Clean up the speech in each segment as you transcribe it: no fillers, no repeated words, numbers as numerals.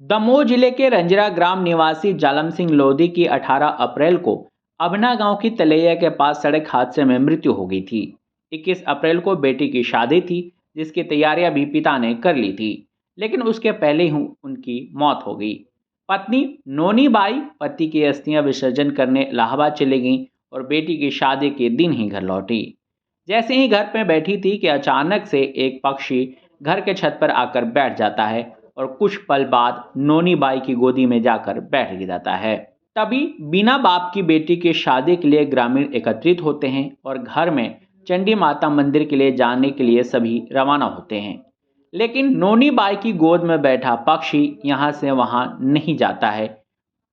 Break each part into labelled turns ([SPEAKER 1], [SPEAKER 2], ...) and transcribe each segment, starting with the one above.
[SPEAKER 1] दमोह जिले के रंजरा ग्राम निवासी जालम सिंह लोधी की 18 अप्रैल को अबना गांव की तलैया के पास सड़क हादसे में मृत्यु हो गई थी। 21 अप्रैल को बेटी की शादी थी, जिसकी तैयारियां भी पिता ने कर ली थी, लेकिन उसके पहले ही उनकी मौत हो गई। पत्नी नोनी बाई पति की अस्थियां विसर्जन करने इलाहाबाद चली गईं और बेटी की शादी के दिन ही घर लौटी। जैसे ही घर में बैठी थी कि अचानक से एक पक्षी घर के छत पर आकर बैठ जाता है और कुछ पल बाद नोनी बाई की गोदी में जाकर बैठ जाता है। तभी बिना बाप की बेटी की शादी के लिए ग्रामीण एकत्रित होते हैं और घर में चंडी माता मंदिर के लिए जाने के लिए सभी रवाना होते हैं। लेकिन नोनी बाई की गोद में बैठा पक्षी यहाँ से वहाँ नहीं जाता है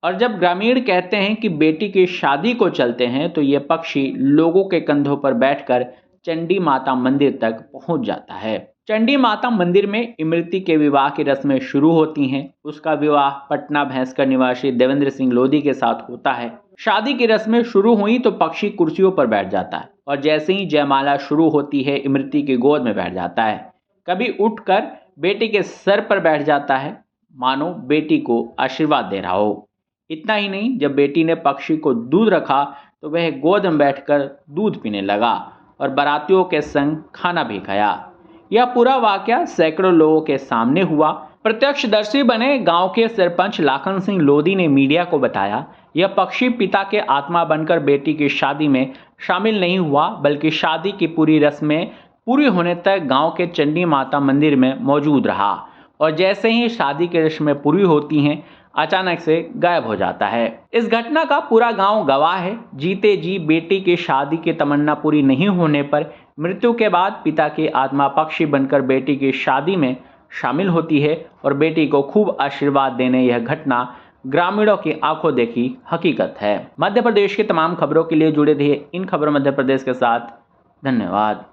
[SPEAKER 1] और जब ग्रामीण कहते हैं कि बेटी की शादी को चलते हैं तो ये पक्षी लोगों के कंधों पर बैठकर चंडी माता मंदिर तक पहुंच जाता है। चंडी माता मंदिर में इमरती के विवाह की रस्में शुरू होती हैं। उसका विवाह पटना भैंसकर निवासी देवेंद्र सिंह लोधी के साथ होता है। शादी की रस्में शुरू हुई तो पक्षी कुर्सियों पर बैठ जाता है और जैसे ही जयमाला शुरू होती है इमरती की गोद में बैठ जाता है। कभी उठकर बेटी के सर पर बैठ जाता है, मानो बेटी को आशीर्वाद दे रहा हो। इतना ही नहीं, जब बेटी ने पक्षी को दूध रखा तो वह गोद में बैठकर दूध पीने लगा और बारातियों के संग खाना भी खाया। यह पूरा वाकया सैकड़ों लोगों के सामने हुआ। प्रत्यक्षदर्शी बने गांव के सरपंच लाखन सिंह लोधी ने मीडिया को बताया, यह पक्षी पिता के आत्मा बनकर बेटी की शादी में शामिल नहीं हुआ, बल्कि शादी की पूरी रस्में पूरी होने तक गांव के चंडी माता मंदिर में मौजूद रहा और जैसे ही शादी की रस्में पूरी होती हैं अचानक से गायब हो जाता है। इस घटना का पूरा गांव गवाह है। जीते जी बेटी की शादी की तमन्ना पूरी नहीं होने पर मृत्यु के बाद पिता की आत्मा पक्षी बनकर बेटी की शादी में शामिल होती है और बेटी को खूब आशीर्वाद देने यह घटना ग्रामीणों की आंखों देखी हकीकत है। मध्य प्रदेश की तमाम खबरों के लिए जुड़े रहिए इन खबरों मध्य प्रदेश के साथ। धन्यवाद।